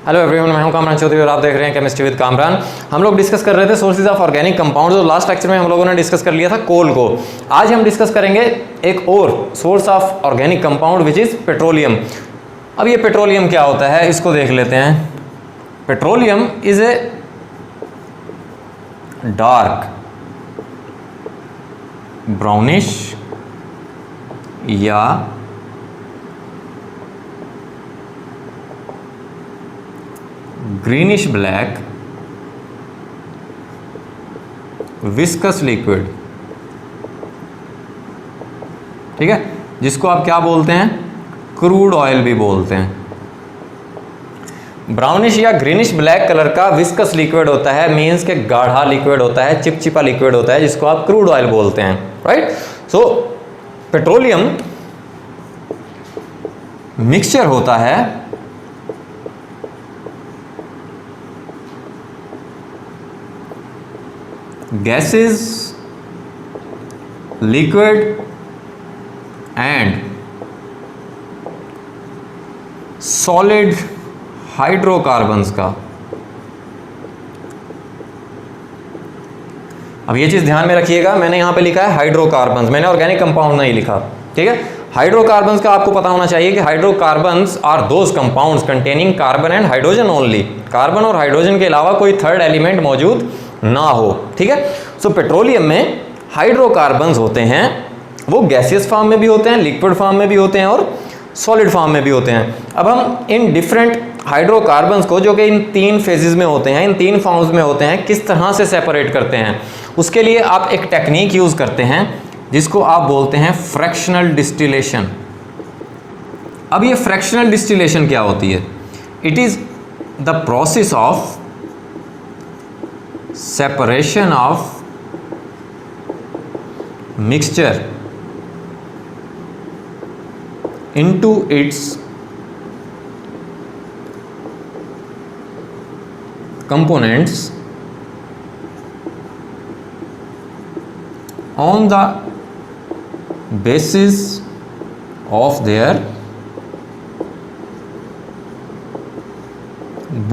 Hello everyone, मैं हूं कामरान चौधरी और आप देख रहे हैं केमिस्ट्री विद कामरान। हम लोग डिस्कस कर रहे थे सोर्सेज ऑफ ऑर्गेनिक कंपाउंड्स और लास्ट लेक्चर में हम लोगों ने डिस्कस कर लिया था कोल को। आज हम डिस्कस करेंगे एक और source of organic compound which is petroleum. अब ये पेट्रोलियम क्या होता है इसको देख लेते हैं। Petroleum is a dark brownish या ग्रीनिश ब्लैक विस्कस लिक्विड, ठीक है, जिसको आप क्या बोलते हैं, क्रूड ऑयल भी बोलते हैं। ब्राउनिश या ग्रीनिश ब्लैक कलर का विस्कस लिक्विड होता है, मींस के गाढ़ा लिक्विड होता है, चिपचिपा लिक्विड होता है, जिसको आप क्रूड ऑयल बोलते हैं, राइट। सो पेट्रोलियम मिक्सचर होता है gases, liquid and solid hydrocarbons का। अब ये चीज ध्यान में रखिएगा, मैंने यहां पे लिखा है हाइड्रोकार्बन्स, मैंने ऑर्गेनिक कंपाउंड नहीं लिखा, ठीक है। हाइड्रोकार्बन्स का आपको पता होना चाहिए कि hydrocarbons are those compounds containing carbon and hydrogen only. Carbon और हाइड्रोजन के अलावा कोई थर्ड एलिमेंट मौजूद ना हो, ठीक है। सो पेट्रोलियम में हाइड्रोकार्बन्स होते हैं, वो गैसियस फॉर्म में भी होते हैं, लिक्विड फॉर्म में भी होते हैं और सॉलिड फॉर्म में भी होते हैं। अब हम इन डिफरेंट हाइड्रोकार्बन्स को, जो कि इन तीन फेजेस में होते हैं, इन तीन फॉर्म्स में होते हैं, किस तरह से सेपरेट करते हैं, उसके लिए आप एक टेक्निक यूज करते हैं जिसको आप बोलते हैं फ्रैक्शनल डिस्टिलेशन। अब ये फ्रैक्शनल डिस्टिलेशन क्या होती है? It is the process of separation of mixture into its components on the basis of their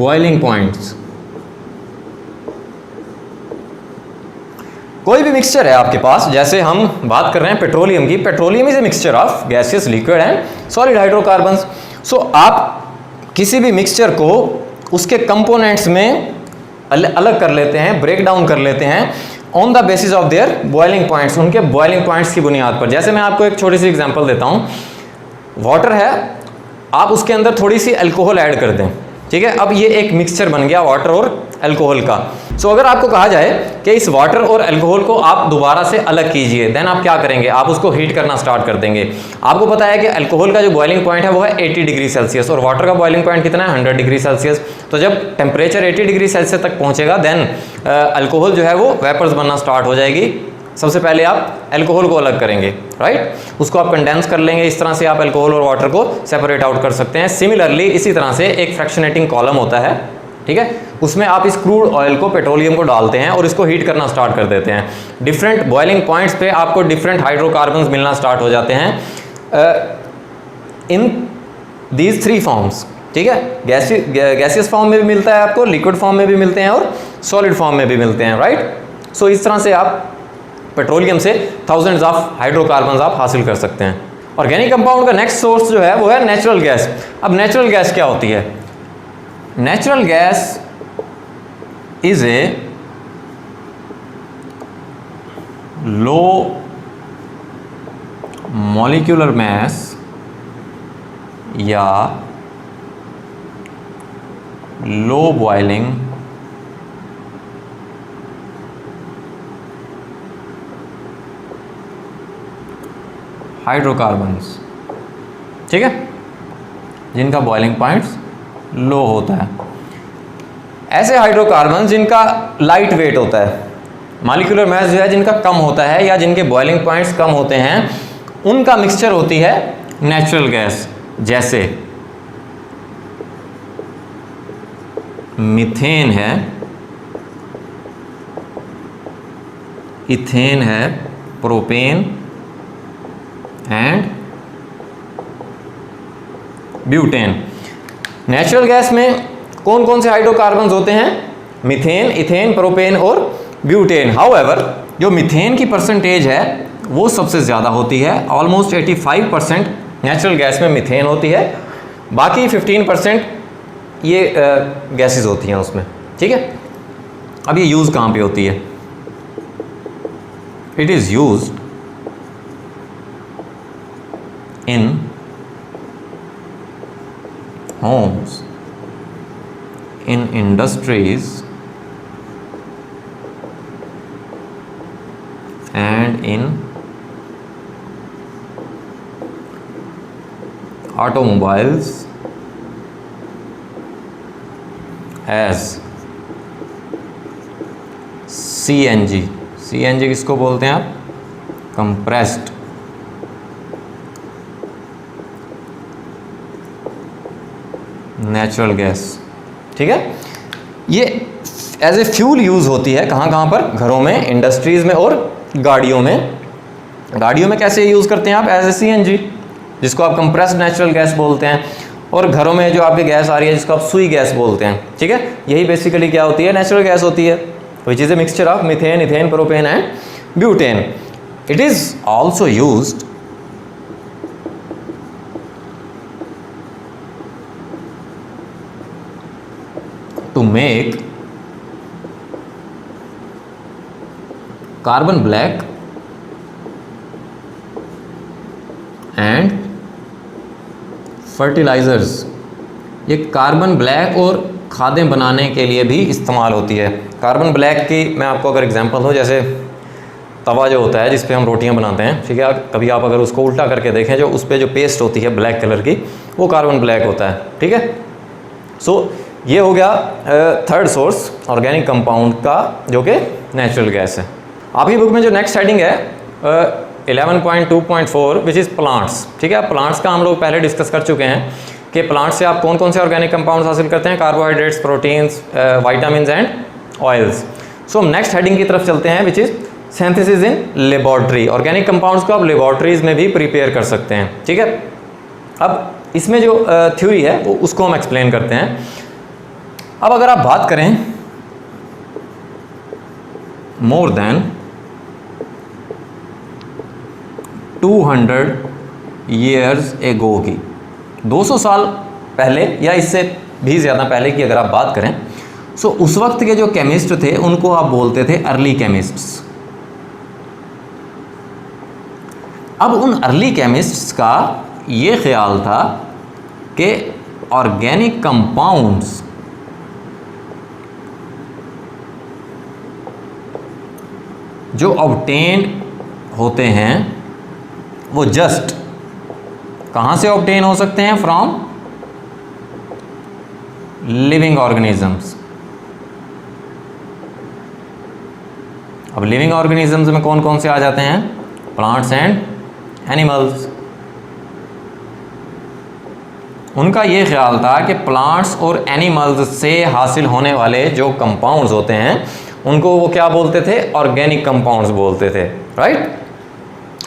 boiling points। कोई भी मिक्सचर है आपके पास, जैसे हम बात कर रहे हैं पेट्रोलियम की, petroleum is a mixture of gaseous, liquid and solid hydrocarbons. So आप किसी भी मिक्सचर को उसके कंपोनेंट्स में अलग कर लेते हैं, ब्रेक डाउन कर लेते हैं on the basis of their boiling points, उनके बॉइलिंग पॉइंट्स की बुनियाद पर। जैसे मैं आपको एक छोटी सी एग्जांपल देता हूं, वाटर है, आप उसके अंदर थोड़ी सी अल्कोहल ऐड कर दें, ठीक है। अब ये एक मिक्सचर बन गया वाटर और अल्कोहल का। सो अगर आपको कहा जाए कि इस वाटर और अल्कोहल को आप दोबारा से अलग कीजिए, देन आप क्या करेंगे? आप उसको हीट करना स्टार्ट कर देंगे। आपको पता है कि अल्कोहल का जो बॉइलिंग पॉइंट है वो है 80 डिग्री सेल्सियस और वाटर का बॉइलिंग पॉइंट कितना है? 100 डिग्री सेल्सियस। तो जब टेम्परेचर 80 डिग्री सेल्सियस तक पहुंचेगा, देन अल्कोहल जो है वो वेपर्स बनना स्टार्ट हो जाएगी। सबसे पहले आप अल्कोहल को अलग करेंगे, राइट, उसको आप कंडेंस कर लेंगे। इस तरह से आप अल्कोहल और वाटर को सेपरेट आउट कर सकते हैं। सिमिलरली इसी तरह से एक फ्रैक्शनेटिंग कॉलम होता है, ठीक है, उसमें आप इस क्रूड ऑयल को, पेट्रोलियम को डालते हैं और इसको हीट करना स्टार्ट कर देते हैं। डिफरेंट बॉइलिंग पॉइंट्स पे आपको डिफरेंट हाइड्रोकार्बन्स मिलना स्टार्ट हो जाते हैं इन दीज थ्री फॉर्म्स, ठीक है। गैसियस फॉर्म में भी मिलता है आपको, लिक्विड फॉर्म में भी मिलते हैं और सॉलिड फॉर्म में भी मिलते हैं, राइट। सो इस तरह से आप पेट्रोलियम से थाउजेंड्स ऑफ हाइड्रोकार्बन्स आप हासिल कर सकते हैं। ऑर्गेनिक कंपाउंड का नेक्स्ट सोर्स जो है वो है नेचुरल गैस। अब neचुरल गैस क्या होती है? Natural gas is a low molecular mass या लो बॉइलिंग हाइड्रोकार्बन्स, ठीक है, जिनका बॉइलिंग पॉइंट्स लो होता है। ऐसे हाइड्रोकार्बन्स जिनका लाइट वेट होता है, मॉलिक्यूलर मास जो है जिनका कम होता है या जिनके बॉइलिंग पॉइंट्स कम होते हैं, उनका मिक्सचर होती है नेचुरल गैस। जैसे मीथेन है, इथेन है, propane and butane. Natural gas में कौन कौन से हाइड्रोकार्बन्स होते हैं? मीथेन, इथेन, प्रोपेन और ब्यूटेन। हाउएवर जो मीथेन की परसेंटेज है वो सबसे ज़्यादा होती है, ऑलमोस्ट 85% नेचुरल गैस में मीथेन होती है, बाकी 15% ये गैसेस होती हैं उसमें। ठीक है, अब ये यूज़ कहाँ पे होती है? It is used in homes, in industries and in automobiles as CNG। CNG किसको बोलते हैं आप? compressed natural gas. ठीक है, ये एज ए फ्यूल यूज़ होती है कहाँ कहाँ पर? घरों में, इंडस्ट्रीज़ में और गाड़ियों में। गाड़ियों में कैसे यूज़ करते हैं आप? एज ए CNG, जिसको आप कंप्रेस्ड नेचुरल गैस बोलते हैं, और घरों में जो आपकी गैस आ रही है जिसको आप सुई गैस बोलते हैं। ठीक है, यही बेसिकली क्या होती है? नेचुरल गैस होती है, which is a mixture of methane, ethane, propane and butane. It is also used to make carbon black and fertilizers। ये कार्बन ब्लैक और खादें बनाने के लिए भी इस्तेमाल होती है। कार्बन ब्लैक की मैं आपको अगर एग्जांपल दूँ, जैसे तवा जो होता है जिस पे हम रोटियां बनाते हैं, ठीक है, कभी आप अगर उसको उल्टा करके देखें, जो उस पे जो पेस्ट होती है ब्लैक कलर की, वो कार्बन ब्लैक होता है। ठीक है, सो ये हो गया थर्ड सोर्स ऑर्गेनिक कंपाउंड का, जो कि नेचुरल गैस है। आपकी बुक में जो नेक्स्ट हेडिंग है 11.2.4 विच इज़ प्लांट्स। ठीक है, प्लांट्स का हम लोग पहले डिस्कस कर चुके हैं कि प्लांट्स से आप कौन कौन से ऑर्गेनिक कंपाउंड्स हासिल करते हैं? Carbohydrates, proteins, vitamin and oils. So हम नेक्स्ट हेडिंग की तरफ चलते हैं, which is synthesis in laboratory. Organic compounds को आप लेबॉर्ट्रीज में भी प्रिपेयर कर सकते हैं। ठीक है, अब इसमें जो थ्योरी है वो उसको हम एक्सप्लेन करते हैं। अब अगर आप बात करें मोर देन 200 ईयर्स एगो की, 200 साल पहले या इससे भी ज़्यादा पहले की अगर आप बात करें, सो उस वक्त के जो केमिस्ट थे उनको आप बोलते थे अर्ली केमिस्ट्स। अब उन अर्ली केमिस्ट्स का ये ख्याल था कि ऑर्गेनिक कंपाउंड्स जो ऑब्टेन होते हैं वो जस्ट कहाँ से ऑब्टेन हो सकते हैं? From living organisms. अब लिविंग ऑर्गेनिजम्स में कौन कौन से आ जाते हैं? Plants and animals. उनका ये ख्याल था कि प्लांट्स और एनिमल्स से हासिल होने वाले जो कंपाउंड्स होते हैं उनको वो क्या बोलते थे? ऑर्गेनिक कंपाउंड्स बोलते थे, राइट।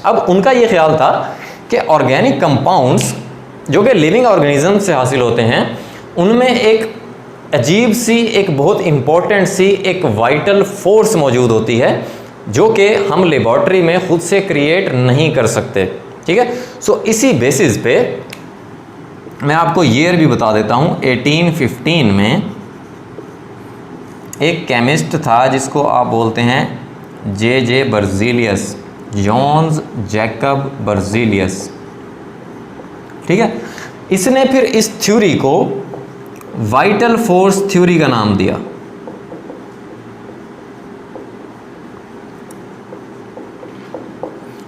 अब उनका ये ख्याल था कि ऑर्गेनिक कंपाउंड्स जो कि लिविंग ऑर्गेनिज्म से हासिल होते हैं उनमें एक अजीब सी, एक बहुत इम्पोर्टेंट सी, एक वाइटल फोर्स मौजूद होती है जो कि हम लेबॉर्ट्री में खुद से क्रिएट नहीं कर सकते। ठीक है, सो इसी बेसिस पे मैं आपको ईयर भी बता देता हूँ। 1815 में एक केमिस्ट था जिसको आप बोलते हैं जे बर्जीलियस, जॉन्स जैकब बर्जीलियस। ठीक है, इसने फिर इस थ्योरी को वाइटल फोर्स थ्योरी का नाम दिया।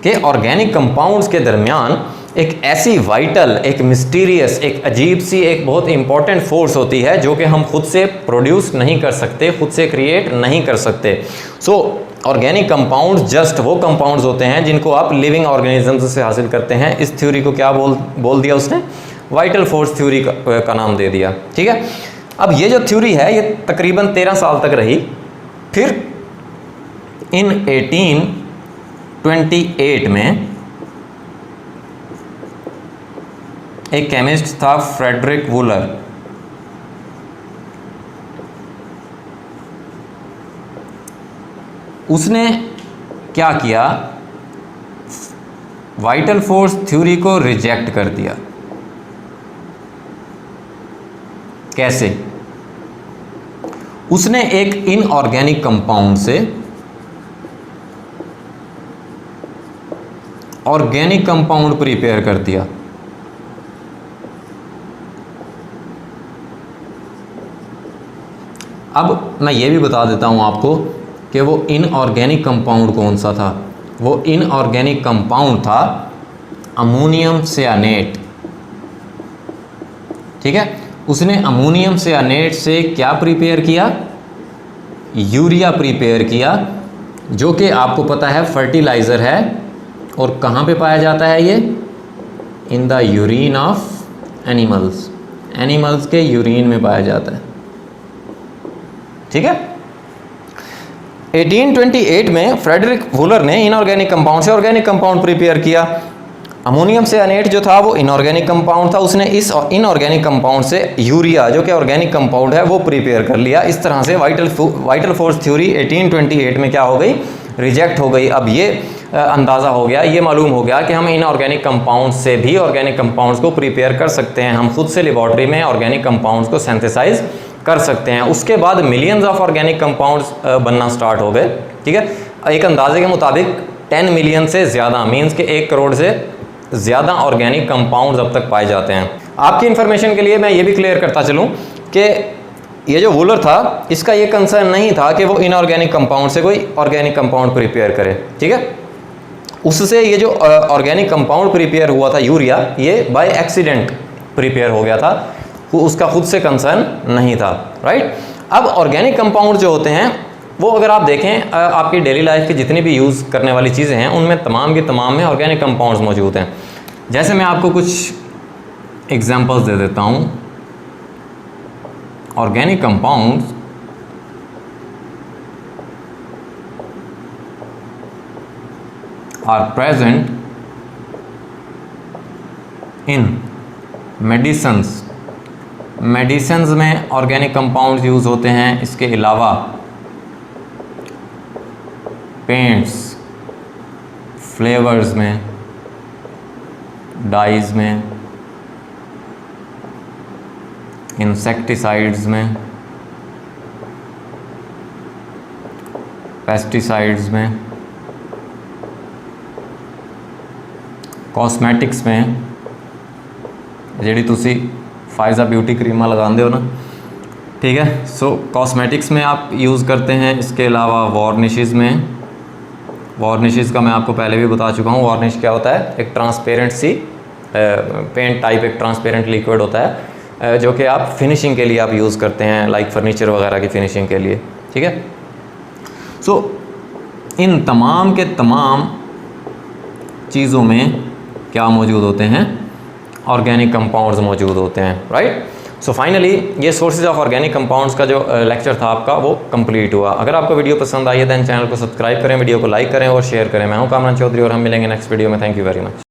कि ऑर्गेनिक कंपाउंड्स के दरमियान एक ऐसी वाइटल, एक मिस्टीरियस, एक अजीब सी, एक बहुत इंपॉर्टेंट फोर्स होती है जो कि हम खुद से प्रोड्यूस नहीं कर सकते, खुद से क्रिएट नहीं कर सकते। सो ऑर्गेनिक कंपाउंड्स जस्ट वो कंपाउंड्स होते हैं जिनको आप लिविंग ऑर्गेनिजम्स से हासिल करते हैं। इस थ्योरी को क्या बोल दिया उसने? वाइटल फोर्स थ्योरी का नाम दे दिया। ठीक है, अब ये जो थ्योरी है ये तकरीबन 13 साल तक रही। फिर इन 1828 में एक केमिस्ट था फ्रेडरिक वूलर। उसने क्या किया, वाइटल फोर्स थ्योरी को रिजेक्ट कर दिया। कैसे? उसने एक इनऑर्गेनिक कंपाउंड से ऑर्गेनिक कंपाउंड प्रिपेयर कर दिया। अब मैं ये भी बता देता हूं आपको कि वो इनऑर्गेनिक कंपाउंड कौन सा था। वो इनऑर्गेनिक कंपाउंड था अमोनियम सियानेट। ठीक है, उसने अमोनियम सियानेट से क्या प्रिपेयर किया, यूरिया प्रिपेयर किया, जो कि आपको पता है फर्टिलाइज़र है। और कहाँ पे पाया जाता है ये? In the urine of animals, animals के यूरिन में पाया जाता है। ठीक है, 1828 में फ्रेडरिक वूलर ने इनऑर्गेनिक कंपाउंड से ऑर्गेनिक कंपाउंड प्रिपेयर किया। अमोनियम सियानेट जो था वो इनऑर्गेनिक कंपाउंड था, उसने इस इनऑर्गेनिक कंपाउंड से यूरिया जो कि ऑर्गेनिक कंपाउंड है वो प्रिपेयर कर लिया। इस तरह से वाइटल फोर्स थ्योरी 1828 में क्या हो गई, रिजेक्ट हो गई। अब ये अंदाज़ा हो गया, ये मालूम हो गया कि हम इनऑर्गेनिक कंपाउंड से भी ऑर्गेनिक कंपाउंड्स को प्रिपेयर कर सकते हैं। हम खुद से लेबॉर्ट्री में ऑर्गेनिक कंपाउंड्स को सिंथेसाइज कर सकते हैं। उसके बाद मिलियंस ऑफ ऑर्गेनिक कंपाउंड्स बनना स्टार्ट हो गए। ठीक है, एक अंदाजे के मुताबिक 10 मिलियन से ज़्यादा, मीन्स के 1 करोड़ से ज़्यादा ऑर्गेनिक कंपाउंड्स अब तक पाए जाते हैं। आपकी इन्फॉर्मेशन के लिए मैं ये भी क्लियर करता चलूँ कि ये जो वूलर था, इसका ये कंसर्न नहीं था कि वो इनऑर्गेनिक कंपाउंड से कोई ऑर्गेनिक कंपाउंड प्रिपेयर करे। ठीक है, उससे ये जो ऑर्गेनिक कंपाउंड प्रिपेयर हुआ था यूरिया, ये बाय एक्सीडेंट प्रिपेयर हो गया था, उसका खुद से कंसर्न नहीं था। राइट, अब ऑर्गेनिक कंपाउंड जो होते हैं वो अगर आप देखें आपकी डेली लाइफ की जितनी भी यूज़ करने वाली चीज़ें हैं उनमें तमाम के तमाम में ऑर्गेनिक कंपाउंड्स मौजूद हैं। जैसे मैं आपको कुछ एग्जांपल्स दे देता हूँ। Organic compounds are present in medicines. Medicines में ऑर्गेनिक कंपाउंड्स यूज़ होते हैं। इसके अलावा पेंट्स, फ्लेवर्स में, डाइज में, इंसेक्टिसाइड्स में, पेस्टिसाइड्स में, कॉस्मेटिक्स में, ਜਿਹੜੀ ਤੁਸੀਂ फायजा ब्यूटी क्रीमा लगाते हो ना। ठीक है, सो कॉस्मेटिक्स में आप यूज़ करते हैं। इसके अलावा वार्निशेस में, वार्निशेस का मैं आपको पहले भी बता चुका हूँ। वार्निश क्या होता है, एक ट्रांसपेरेंट सी पेंट टाइप, एक ट्रांसपेरेंट लिक्विड होता है जो कि आप फिनिशिंग के लिए आप यूज़ करते हैं, लाइक फर्नीचर वगैरह की फिनिशिंग के लिए। ठीक है, सो इन तमाम के तमाम चीज़ों में क्या मौजूद होते हैं, ऑर्गेनिक कंपाउंड्स मौजूद होते हैं। राइट, सो फाइनली ये सोर्सेज ऑफ ऑर्गेनिक कंपाउंड्स का जो लेक्चर था आपका वो कंप्लीट हुआ। अगर आपको वीडियो पसंद आई है दैन चैनल को सब्सक्राइब करें, वीडियो को लाइक करें और शेयर करें। मैं हूं कामरान चौधरी और हम मिलेंगे नेक्स्ट वीडियो में। Thank you very much.